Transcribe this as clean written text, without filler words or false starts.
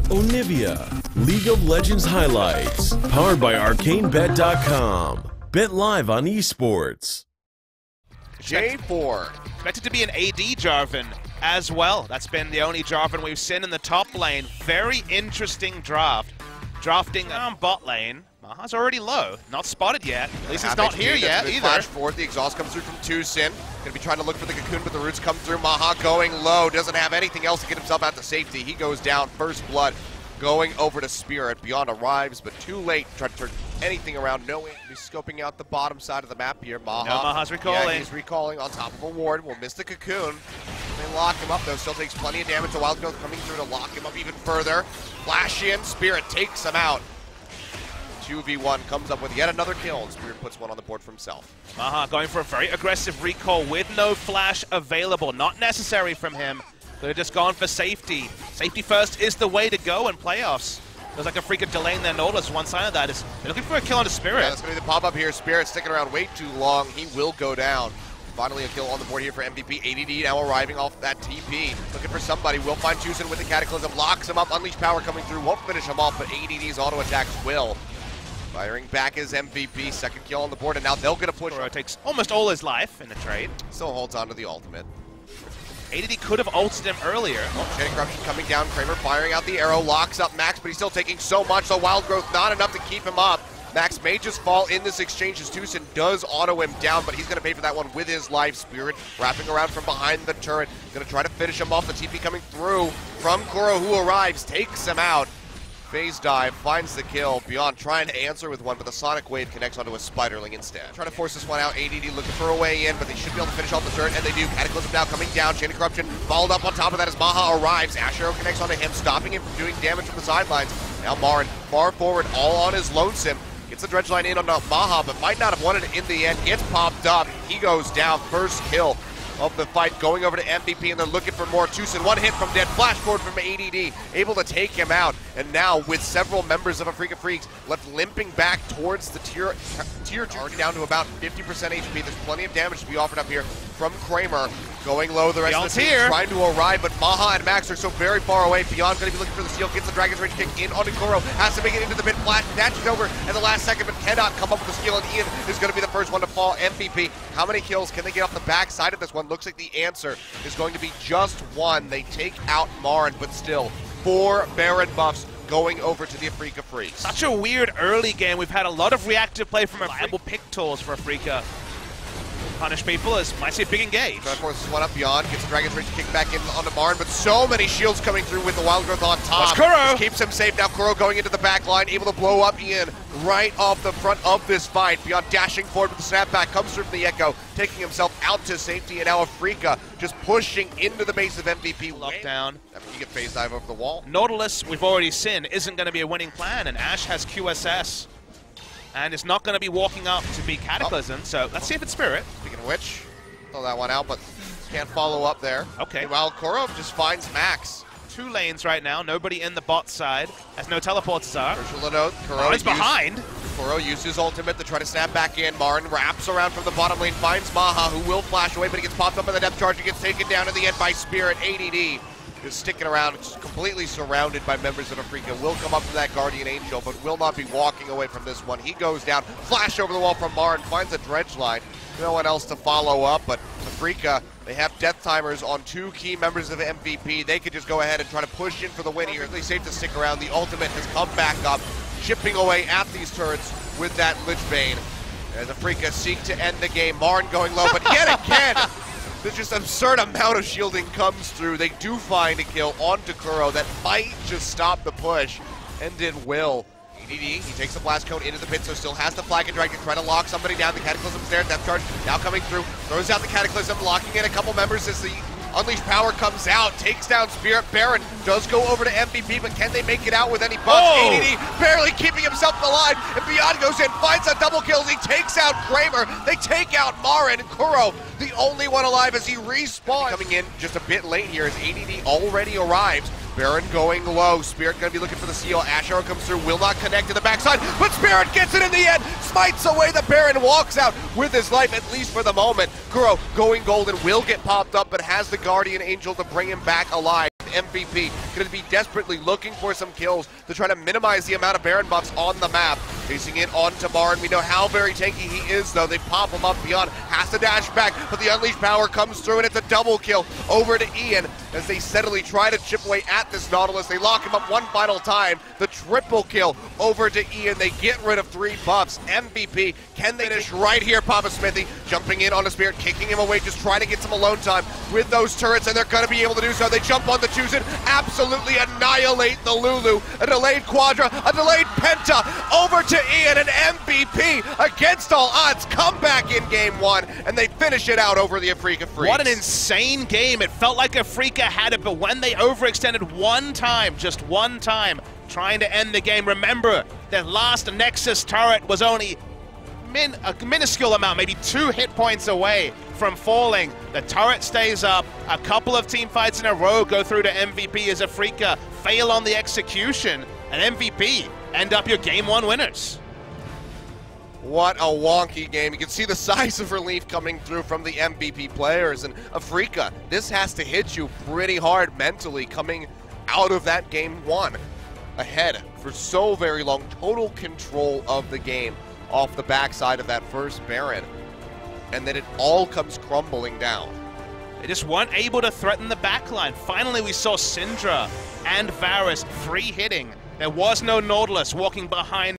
Onivia, League of Legends highlights, powered by ArcaneBet.com. Bet live on esports. J4. Expected to be an AD Jarvan as well. That's been the only Jarvan we've seen in the top lane. Very interesting draft. Drafting bot lane. Maha's already low. Not spotted yet. At least he's not here yet either. Flash forward. The exhaust comes through from Tucson. Gonna be trying to look for the cocoon, but the roots come through. Maha going low. Doesn't have anything else to get himself out to safety. He goes down. First blood going over to Spirit. Beyond arrives, but too late. Trying to turn anything around. No way. He's scoping out the bottom side of the map here. Maha. No, Maha's recalling. Yeah, he's recalling on top of a ward. Will miss the cocoon. They lock him up though. Still takes plenty of damage. The wild growth coming through to lock him up even further. Flash in. Spirit takes him out. 2v1 comes up with yet another kill, and Spirit puts one on the board for himself. Maha going for a very aggressive recall with no flash available. Not necessary from him. Could have just gone for safety. Safety first is the way to go in playoffs. There's like a freaking delay in their Nautilus. One side of that is they're looking for a kill on the Spirit. Yeah, that's going to be the pop-up here. Spirit sticking around way too long. He will go down. Finally a kill on the board here for MVP. ADD now arriving off that TP. Looking for somebody. Will find Tucson with the Cataclysm. Locks him up. Unleash power coming through. Won't finish him off, but ADD's auto attacks will. Firing back his MVP, second kill on the board, and now they'll get a push. Kuro takes almost all his life in the trade. Still holds on to the ultimate. ADD could have ulted him earlier. Chain Corruption coming down, Kramer firing out the arrow, locks up Max, but he's still taking so much, so Wild Growth not enough to keep him up. Max may just fall in this exchange as Tucson does auto him down, but he's going to pay for that one with his life. Spirit wrapping around from behind the turret, going to try to finish him off. The TP coming through from Kuro, who arrives, takes him out. Phase dive, finds the kill. Beyond trying to answer with one, but the Sonic Wave connects onto a Spiderling instead. Trying to force this one out. ADD looking for a way in, but they should be able to finish off the turret, and they do. Cataclysm now coming down. Chain of Corruption followed up on top of that as Maha arrives. Ash Arrow connects onto him, stopping him from doing damage from the sidelines. Now Marin far forward, all on his lonesome. Gets the dredge line in on Maha, but might not have wanted it in the end. Gets popped up. He goes down. First kill of the fight going over to MVP, and they're looking for more. Tucson, one hit from dead, flash forward from ADD, able to take him out, and now with several members of Afreeca Freecs left limping back towards the tier 2, already down to about 50% HP. There's plenty of damage to be offered up here from Kramer. Going low, the rest of the team trying to arrive, but Maha and Max are so very far away. Beyond going to be looking for the steal, gets the Dragon's Rage kick in onto Kuro, has to make it into the mid, flash, snatches over at the last second, but cannot come up with the steal, and Ian is going to be the first one to fall. MVP, how many kills can they get off the back side of this one? Looks like the answer is going to be just one. They take out Marin, but still, 4 Baron buffs going over to the Afreeca Freecs. Such a weird early game. We've had a lot of reactive play from reliable pick tools for Afreeca. Punish people as might see a big engage. Trying to force this one up Beyond, gets the Dragon's Rage kick back in onto Marin, but so many shields coming through with the Wild Growth on top. Kuro keeps him safe. Now Kuro going into the back line, able to blow up Ian right off the front of this fight. Beyond dashing forward with the snapback, comes through from the Echo, taking himself out to safety, and now Afreeca just pushing into the base of MVP. Lockdown. After you get phase dive over the wall. Nautilus, we've already seen, isn't going to be a winning plan, and Ash has QSS. And is not going to be walking up to be Cataclysm, so let's see if it's Spirit. Speaking of which, throw that one out, but can't follow up there. Okay. Meanwhile, Kuro just finds Max. 2 lanes right now, nobody in the bot side, as no teleports are. Crucial to note, Kuro behind. Kuro used his ultimate to try to snap back in. Marin wraps around from the bottom lane, finds Maha, who will flash away, but he gets popped up in the depth charge. He gets taken down in the end by Spirit. ADD is sticking around, just completely surrounded by members of Afreeca. Will come up to that Guardian Angel, but will not be walking away from this one. He goes down, flash over the wall from Marin, finds a dredge line. No one else to follow up, but Afreeca, they have death timers on 2 key members of MVP. They could just go ahead and try to push in for the win here. It's safe to stick around. The ultimate has come back up, chipping away at these turrets with that Lich Bane. As Afreeca seek to end the game. Marin going low, but yet again, there's just an absurd amount of shielding comes through. They do find a kill onto Kuro that might just stop the push, and it will. ADD, he takes the blast cone into the pit, so still has the flag and dragon, trying to lock somebody down. The Cataclysm's there, depth charge now coming through, throws out the Cataclysm, locking in a couple members as the Unleash power comes out, takes down Spirit. Baron does go over to MVP, but can they make it out with any buffs? ADD barely keeping himself alive, and Beyond goes in, finds a double kill as he takes out Kramer. They take out Marin. Kuro, the only one alive as he respawns. Coming in just a bit late here as ADD already arrives. Baron going low. Spirit going to be looking for the seal. Ash Arrow comes through, will not connect to the backside, but Spirit gets it in the end. Smites away the Baron, walks out with his life, at least for the moment. Kuro going golden, will get popped up, but has the Guardian Angel to bring him back alive. MVP. Going to be desperately looking for some kills to try to minimize the amount of Baron buffs on the map. Chasing it on to Baron. We know how very tanky he is, though. They pop him up beyond. Has to dash back, but the Unleashed power comes through, and it's a double kill over to Ian as they steadily try to chip away at this Nautilus. They lock him up one final time. The triple kill over to Ian. They get rid of 3 buffs. MVP, can they finish right here? Papa Smithy jumping in on a Spirit, kicking him away, just trying to get some alone time with those turrets, and they're going to be able to do so. They jump on the Chosen, absolutely annihilate the Lulu. A delayed Quadra, a delayed Penta, over to Ian, and MVP against all odds, come back in game 1, and they finish it out over the Afreeca Freecs. What an insane game. It felt like Afreeca had it, but when they overextended one time, just one time, trying to end the game, remember that last Nexus turret was only a minuscule amount, maybe 2 hit points away from falling. The turret stays up. A couple of team fights in a row go through to MVP as Afreeca fail on the execution, and MVP end up your game 1 winners. What a wonky game. You can see the size of relief coming through from the MVP players, and Afreeca, this has to hit you pretty hard mentally coming out of that game 1. Ahead for so very long, total control of the game off the backside of that first Baron, and then it all comes crumbling down. They just weren't able to threaten the backline. Finally, we saw Syndra and Varus free hitting. There was no Nautilus walking behind